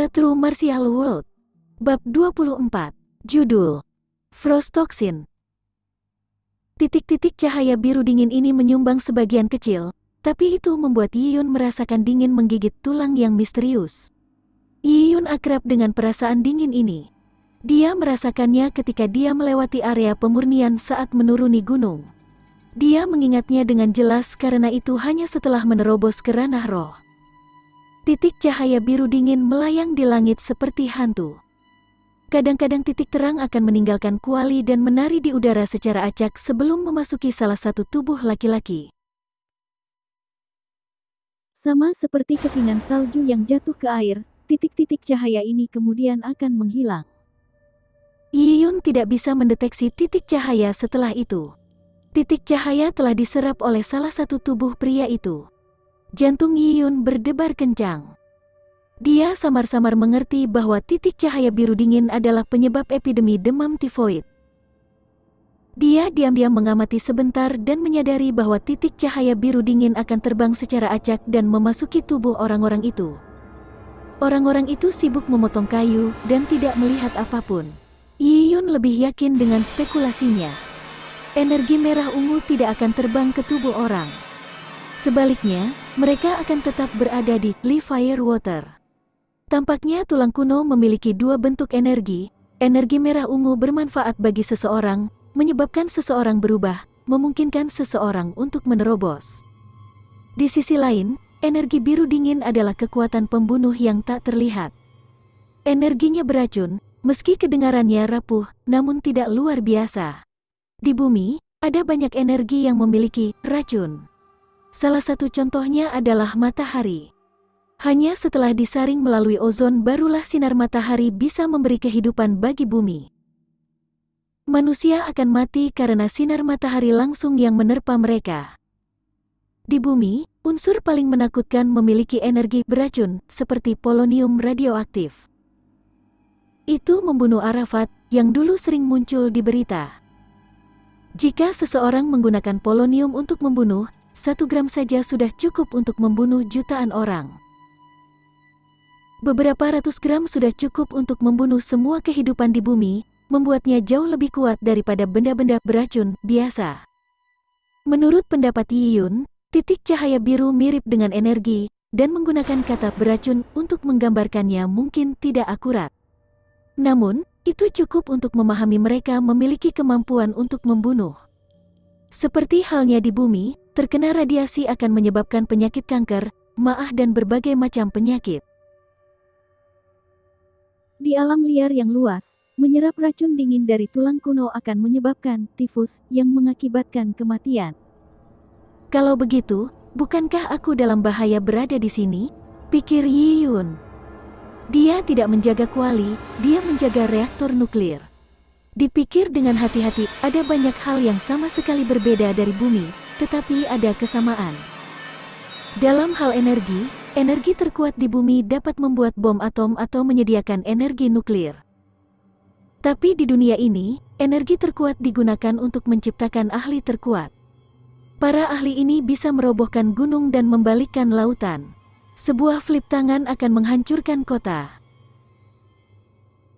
The True Martial World. Bab 24. Judul Frost Toxin. Titik-titik cahaya biru dingin ini menyumbang sebagian kecil, tapi itu membuat Yiyun merasakan dingin menggigit tulang yang misterius. Yiyun akrab dengan perasaan dingin ini. Dia merasakannya ketika dia melewati area pemurnian saat menuruni gunung. Dia mengingatnya dengan jelas karena itu hanya setelah menerobos ke ranah roh. Titik cahaya biru dingin melayang di langit seperti hantu. Kadang-kadang titik terang akan meninggalkan kuali dan menari di udara secara acak sebelum memasuki salah satu tubuh laki-laki. Sama seperti kepingan salju yang jatuh ke air, titik-titik cahaya ini kemudian akan menghilang. Yiyun tidak bisa mendeteksi titik cahaya setelah itu. Titik cahaya telah diserap oleh salah satu tubuh pria itu. Jantung Yiyun berdebar kencang. Dia samar-samar mengerti bahwa titik cahaya biru dingin adalah penyebab epidemi demam tifoid. Dia diam-diam mengamati sebentar dan menyadari bahwa titik cahaya biru dingin akan terbang secara acak dan memasuki tubuh orang-orang itu. Orang-orang itu sibuk memotong kayu dan tidak melihat apapun. Yiyun lebih yakin dengan spekulasinya. Energi merah ungu tidak akan terbang ke tubuh orang. Sebaliknya, mereka akan tetap berada di Fire Water. Tampaknya tulang kuno memiliki dua bentuk energi. Energi merah ungu bermanfaat bagi seseorang, menyebabkan seseorang berubah, memungkinkan seseorang untuk menerobos. Di sisi lain, energi biru dingin adalah kekuatan pembunuh yang tak terlihat. Energinya beracun, meski kedengarannya rapuh, namun tidak luar biasa. Di bumi, ada banyak energi yang memiliki racun. Salah satu contohnya adalah matahari. Hanya setelah disaring melalui ozon barulah sinar matahari bisa memberi kehidupan bagi bumi. Manusia akan mati karena sinar matahari langsung yang menerpa mereka. Di bumi, unsur paling menakutkan memiliki energi beracun, seperti polonium radioaktif. Itu membunuh Arafat, yang dulu sering muncul di berita. Jika seseorang menggunakan polonium untuk membunuh, 1 gram saja sudah cukup untuk membunuh jutaan orang. Beberapa ratus gram sudah cukup untuk membunuh semua kehidupan di bumi, membuatnya jauh lebih kuat daripada benda-benda beracun biasa. Menurut pendapat Yiyun, titik cahaya biru mirip dengan energi, dan menggunakan kata beracun untuk menggambarkannya mungkin tidak akurat. Namun, itu cukup untuk memahami mereka memiliki kemampuan untuk membunuh. Seperti halnya di bumi, terkena radiasi akan menyebabkan penyakit kanker, maah dan berbagai macam penyakit. Di alam liar yang luas, menyerap racun dingin dari tulang kuno akan menyebabkan tifus yang mengakibatkan kematian. Kalau begitu, bukankah aku dalam bahaya berada di sini? Pikir Yiyun. Dia tidak menjaga kuali, dia menjaga reaktor nuklir. Dipikir dengan hati-hati, ada banyak hal yang sama sekali berbeda dari bumi, tetapi ada kesamaan. Dalam hal energi, energi terkuat di bumi dapat membuat bom atom atau menyediakan energi nuklir. Tapi di dunia ini, energi terkuat digunakan untuk menciptakan ahli terkuat. Para ahli ini bisa merobohkan gunung dan membalikkan lautan. Sebuah flip tangan akan menghancurkan kota.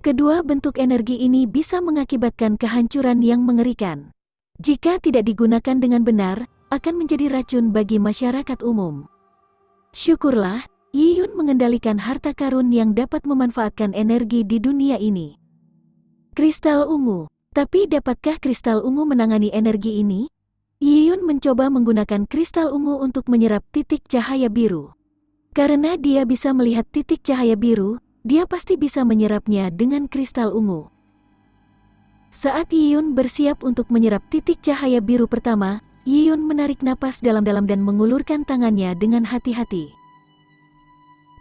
Kedua bentuk energi ini bisa mengakibatkan kehancuran yang mengerikan. Jika tidak digunakan dengan benar, akan menjadi racun bagi masyarakat umum. Syukurlah, Yiyun mengendalikan harta karun yang dapat memanfaatkan energi di dunia ini. Kristal ungu. Tapi dapatkah kristal ungu menangani energi ini? Yiyun mencoba menggunakan kristal ungu untuk menyerap titik cahaya biru. Karena dia bisa melihat titik cahaya biru, dia pasti bisa menyerapnya dengan kristal ungu. Saat Yiyun bersiap untuk menyerap titik cahaya biru pertama, Yiyun menarik napas dalam-dalam dan mengulurkan tangannya dengan hati-hati.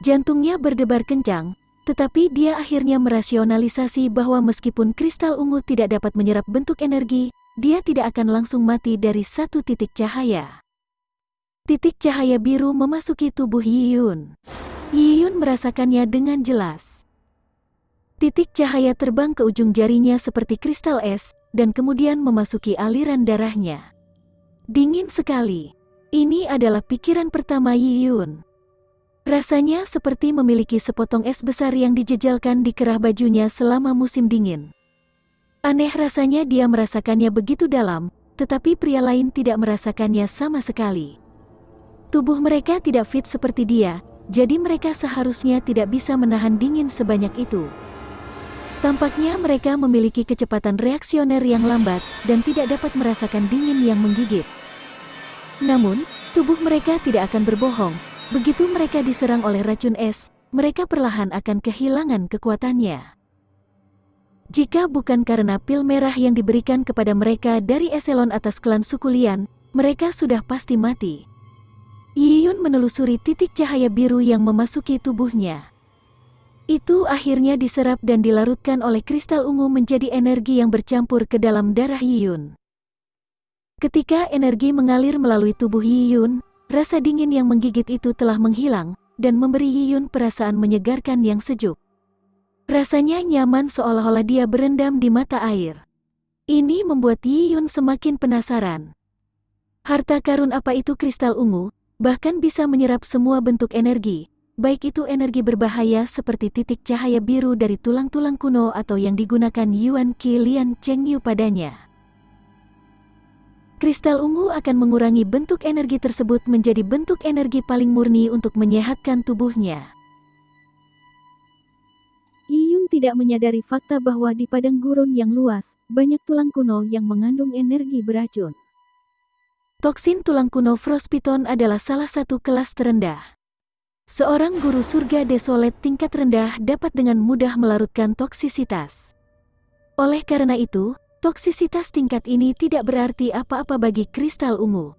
Jantungnya berdebar kencang, tetapi dia akhirnya merasionalisasi bahwa meskipun kristal ungu tidak dapat menyerap bentuk energi, dia tidak akan langsung mati dari satu titik cahaya. Titik cahaya biru memasuki tubuh Yiyun. Yiyun merasakannya dengan jelas. Titik cahaya terbang ke ujung jarinya seperti kristal es, dan kemudian memasuki aliran darahnya. Dingin sekali. Ini adalah pikiran pertama Yiyun. Rasanya seperti memiliki sepotong es besar yang dijejalkan di kerah bajunya selama musim dingin. Aneh rasanya dia merasakannya begitu dalam, tetapi pria lain tidak merasakannya sama sekali. Tubuh mereka tidak fit seperti dia, jadi mereka seharusnya tidak bisa menahan dingin sebanyak itu. Tampaknya mereka memiliki kecepatan reaksioner yang lambat dan tidak dapat merasakan dingin yang menggigit. Namun, tubuh mereka tidak akan berbohong. Begitu mereka diserang oleh racun es, mereka perlahan akan kehilangan kekuatannya. Jika bukan karena pil merah yang diberikan kepada mereka dari eselon atas klan suku Lian, mereka sudah pasti mati. Yi Yun menelusuri titik cahaya biru yang memasuki tubuhnya. Itu akhirnya diserap dan dilarutkan oleh kristal ungu menjadi energi yang bercampur ke dalam darah Yi Yun. Ketika energi mengalir melalui tubuh Yi Yun, rasa dingin yang menggigit itu telah menghilang, dan memberi Yi Yun perasaan menyegarkan yang sejuk. Rasanya nyaman seolah-olah dia berendam di mata air. Ini membuat Yi Yun semakin penasaran. Harta karun apa itu kristal ungu, bahkan bisa menyerap semua bentuk energi, baik itu energi berbahaya seperti titik cahaya biru dari tulang-tulang kuno atau yang digunakan Yuan Qi Lian Chengyu padanya. Kristal ungu akan mengurangi bentuk energi tersebut menjadi bentuk energi paling murni untuk menyehatkan tubuhnya. Yi Yun tidak menyadari fakta bahwa di padang gurun yang luas, banyak tulang kuno yang mengandung energi beracun. Toksin tulang kuno Frostpiton adalah salah satu kelas terendah. Seorang guru surga desolet tingkat rendah dapat dengan mudah melarutkan toksisitas. Oleh karena itu, toksisitas tingkat ini tidak berarti apa-apa bagi kristal ungu.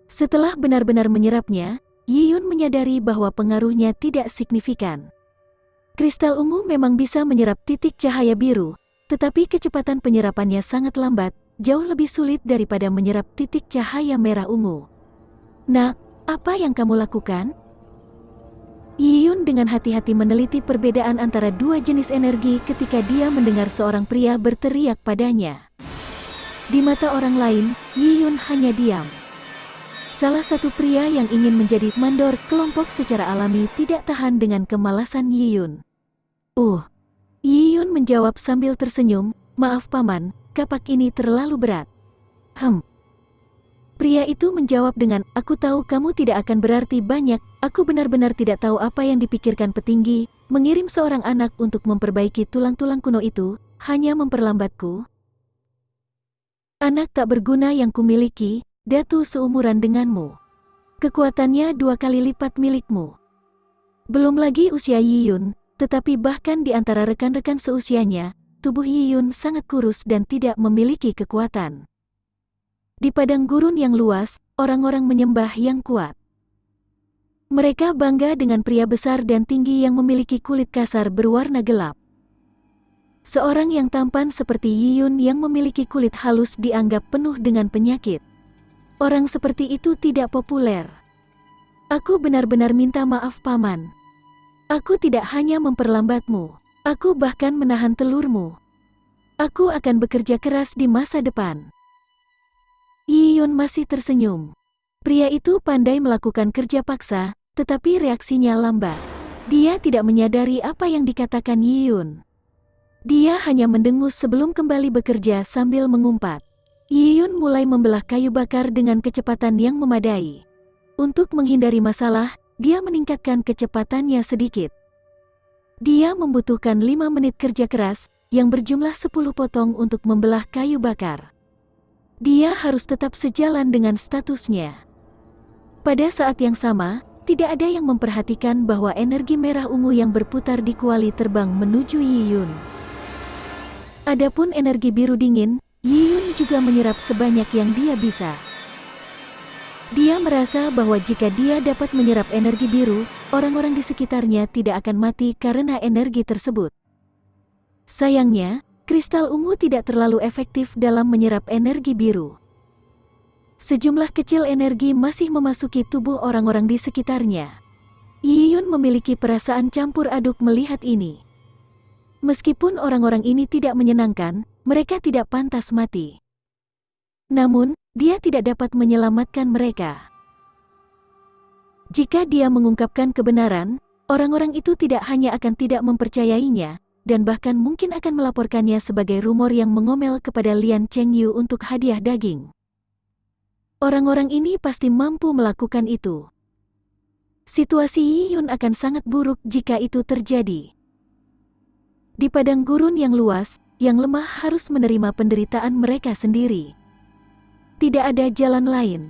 Setelah benar-benar menyerapnya, Yi Yun menyadari bahwa pengaruhnya tidak signifikan. Kristal ungu memang bisa menyerap titik cahaya biru, tetapi kecepatan penyerapannya sangat lambat, jauh lebih sulit daripada menyerap titik cahaya merah ungu. Nak, apa yang kamu lakukan? Yi Yun dengan hati-hati meneliti perbedaan antara dua jenis energi ketika dia mendengar seorang pria berteriak padanya. Di mata orang lain, Yi Yun hanya diam. Salah satu pria yang ingin menjadi mandor kelompok secara alami tidak tahan dengan kemalasan Yi Yun. Yi Yun menjawab sambil tersenyum, "Maaf paman, kapak ini terlalu berat." Pria itu menjawab dengan, "Aku tahu kamu tidak akan berarti banyak, aku benar-benar tidak tahu apa yang dipikirkan petinggi, mengirim seorang anak untuk memperbaiki tulang-tulang kuno itu, hanya memperlambatku. Anak tak berguna yang kumiliki, datu seumuran denganmu. Kekuatannya 2 kali lipat milikmu. Belum lagi usia Yi Yun, tetapi bahkan di antara rekan-rekan seusianya, tubuh Yi Yun sangat kurus dan tidak memiliki kekuatan. Di padang gurun yang luas, orang-orang menyembah yang kuat. Mereka bangga dengan pria besar dan tinggi yang memiliki kulit kasar berwarna gelap. Seorang yang tampan seperti Yi Yun yang memiliki kulit halus dianggap penuh dengan penyakit. Orang seperti itu tidak populer. Aku benar-benar minta maaf paman. Aku tidak hanya memperlambatmu, aku bahkan menahan telurmu. Aku akan bekerja keras di masa depan. Yi Yun masih tersenyum. Pria itu pandai melakukan kerja paksa, tetapi reaksinya lambat. Dia tidak menyadari apa yang dikatakan Yi Yun. Dia hanya mendengus sebelum kembali bekerja sambil mengumpat. Yi Yun mulai membelah kayu bakar dengan kecepatan yang memadai. Untuk menghindari masalah, dia meningkatkan kecepatannya sedikit. Dia membutuhkan 5 menit kerja keras, yang berjumlah 10 potong untuk membelah kayu bakar. Dia harus tetap sejalan dengan statusnya. Pada saat yang sama, tidak ada yang memperhatikan bahwa energi merah ungu yang berputar di kuali terbang menuju Yi Yun. Adapun energi biru dingin, Yi Yun juga menyerap sebanyak yang dia bisa. Dia merasa bahwa jika dia dapat menyerap energi biru, orang-orang di sekitarnya tidak akan mati karena energi tersebut. Sayangnya, kristal ungu tidak terlalu efektif dalam menyerap energi biru. Sejumlah kecil energi masih memasuki tubuh orang-orang di sekitarnya. Yi Yun memiliki perasaan campur aduk melihat ini. Meskipun orang-orang ini tidak menyenangkan, mereka tidak pantas mati. Namun, dia tidak dapat menyelamatkan mereka. Jika dia mengungkapkan kebenaran, orang-orang itu tidak hanya akan tidak mempercayainya, dan bahkan mungkin akan melaporkannya sebagai rumor yang mengomel kepada Lian Chengyu untuk hadiah daging. Orang-orang ini pasti mampu melakukan itu. Situasi Yi Yun akan sangat buruk jika itu terjadi. Di padang gurun yang luas, yang lemah harus menerima penderitaan mereka sendiri. Tidak ada jalan lain.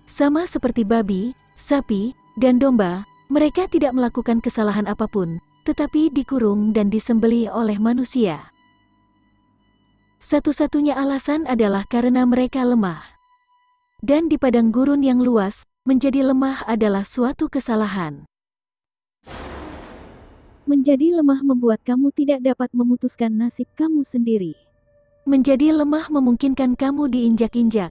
Sama seperti babi, sapi, dan domba, mereka tidak melakukan kesalahan apapun, tetapi dikurung dan disembelih oleh manusia. Satu-satunya alasan adalah karena mereka lemah. Dan di padang gurun yang luas, menjadi lemah adalah suatu kesalahan. Menjadi lemah membuat kamu tidak dapat memutuskan nasib kamu sendiri. Menjadi lemah memungkinkan kamu diinjak-injak.